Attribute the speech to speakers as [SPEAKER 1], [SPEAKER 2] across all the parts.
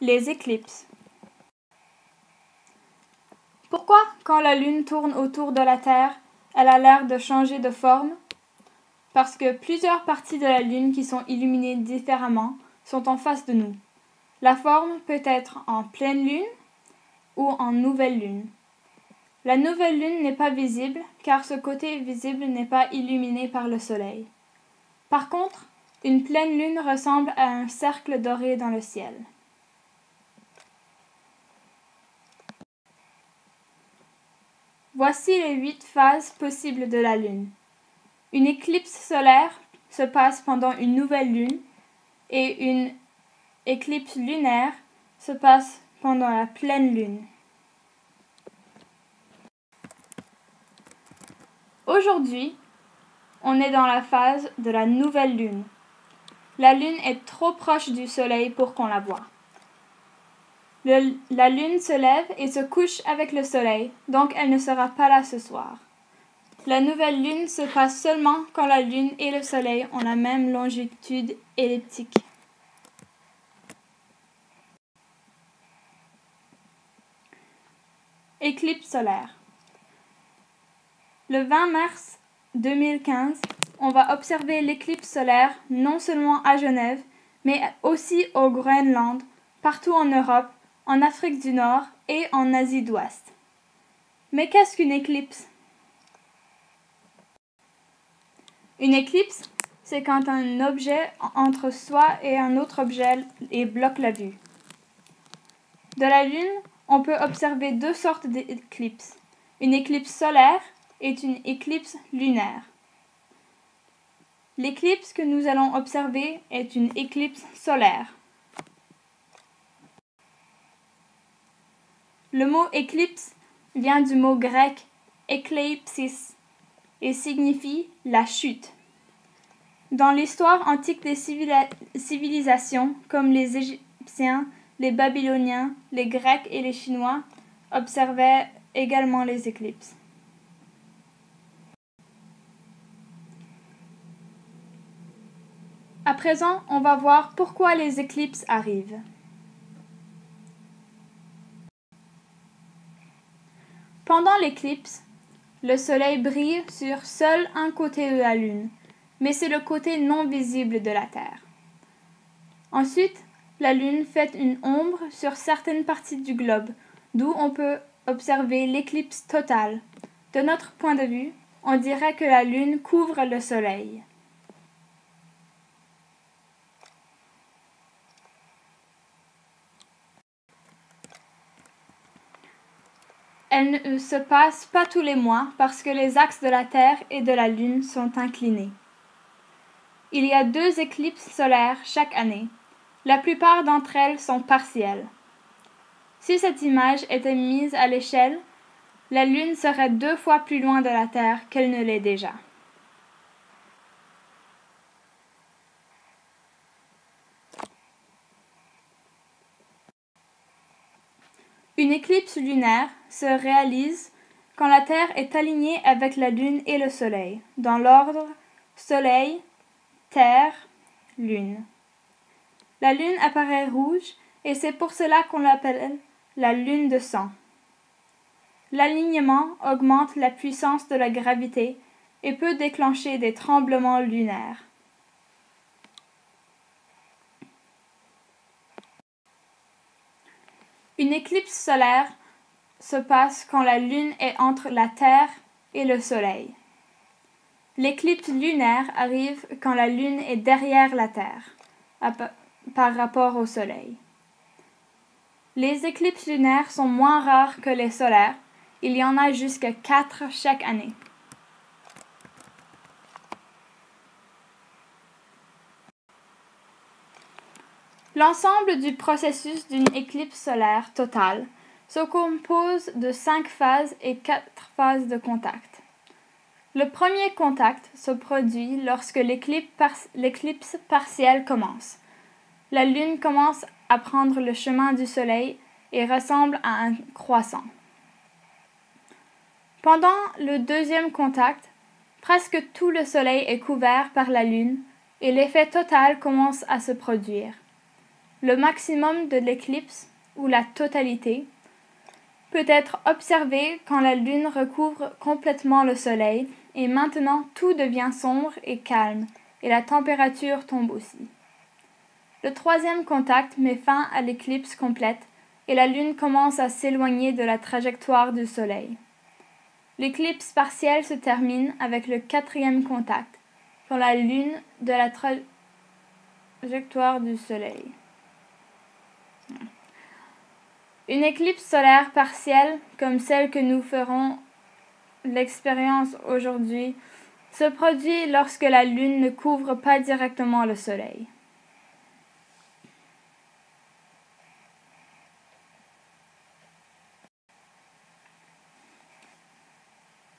[SPEAKER 1] Les éclipses. Pourquoi, quand la Lune tourne autour de la Terre, elle a l'air de changer de forme? Parce que plusieurs parties de la Lune qui sont illuminées différemment sont en face de nous. La forme peut être en pleine Lune ou en nouvelle Lune. La nouvelle Lune n'est pas visible car ce côté visible n'est pas illuminé par le Soleil. Par contre, une pleine Lune ressemble à un cercle doré dans le ciel. Voici les 8 phases possibles de la Lune. Une éclipse solaire se passe pendant une nouvelle Lune et une éclipse lunaire se passe pendant la pleine Lune. Aujourd'hui, on est dans la phase de la nouvelle Lune. La Lune est trop proche du Soleil pour qu'on la voie. La Lune se lève et se couche avec le Soleil, donc elle ne sera pas là ce soir. La nouvelle Lune se passe seulement quand la Lune et le Soleil ont la même longitude elliptique. Éclipse solaire. Le 20 mars 2015, on va observer l'éclipse solaire non seulement à Genève, mais aussi au Groenland, partout en Europe, en Afrique du Nord et en Asie d'Ouest. Mais qu'est-ce qu'une éclipse? Une éclipse, c'est quand un objet entre soi et un autre objet et bloque la vue. De la Lune, on peut observer 2 sortes d'éclipses. Une éclipse solaire et une éclipse lunaire. L'éclipse que nous allons observer est une éclipse solaire. Le mot éclipse vient du mot grec ekleipsis et signifie la chute. Dans l'histoire antique des civilisations, comme les Égyptiens, les Babyloniens, les Grecs et les Chinois, observaient également les éclipses. À présent, on va voir pourquoi les éclipses arrivent. Pendant l'éclipse, le Soleil brille sur seul un côté de la Lune, mais c'est le côté non visible de la Terre. Ensuite, la Lune fait une ombre sur certaines parties du globe, d'où on peut observer l'éclipse totale. De notre point de vue, on dirait que la Lune couvre le Soleil. Elle ne se passe pas tous les mois parce que les axes de la Terre et de la Lune sont inclinés. Il y a 2 éclipses solaires chaque année. La plupart d'entre elles sont partielles. Si cette image était mise à l'échelle, la Lune serait 2 fois plus loin de la Terre qu'elle ne l'est déjà. Une éclipse lunaire se réalise quand la Terre est alignée avec la Lune et le Soleil, dans l'ordre Soleil, Terre, Lune. La Lune apparaît rouge et c'est pour cela qu'on l'appelle la Lune de sang. L'alignement augmente la puissance de la gravité et peut déclencher des tremblements lunaires. Une éclipse solaire se passe quand la Lune est entre la Terre et le Soleil. L'éclipse lunaire arrive quand la Lune est derrière la Terre, par rapport au Soleil. Les éclipses lunaires sont moins rares que les solaires. Il y en a jusqu'à 4 chaque année. L'ensemble du processus d'une éclipse solaire totale se compose de 5 phases et 4 phases de contact. Le premier contact se produit lorsque l'éclipse partielle commence. La Lune commence à prendre le chemin du Soleil et ressemble à un croissant. Pendant le deuxième contact, presque tout le Soleil est couvert par la Lune et l'effet total commence à se produire. Le maximum de l'éclipse, ou la totalité, peut être observé quand la Lune recouvre complètement le Soleil et maintenant tout devient sombre et calme et la température tombe aussi. Le troisième contact met fin à l'éclipse complète et la Lune commence à s'éloigner de la trajectoire du Soleil. L'éclipse partielle se termine avec le quatrième contact, quand la Lune de la trajectoire du Soleil. Une éclipse solaire partielle, comme celle que nous ferons l'expérience aujourd'hui, se produit lorsque la Lune ne couvre pas directement le Soleil.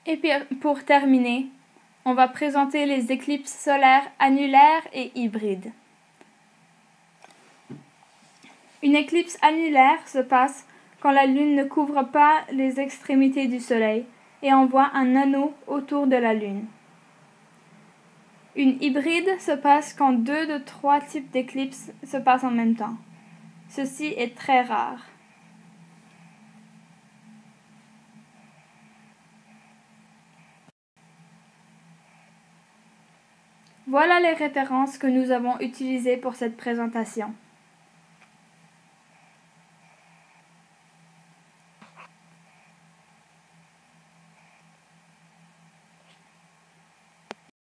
[SPEAKER 1] Et puis, pour terminer, on va présenter les éclipses solaires annulaires et hybrides. Une éclipse annulaire se passe quand la Lune ne couvre pas les extrémités du Soleil et envoie un anneau autour de la Lune. Une hybride se passe quand 2 de 3 types d'éclipses se passent en même temps. Ceci est très rare. Voilà les références que nous avons utilisées pour cette présentation.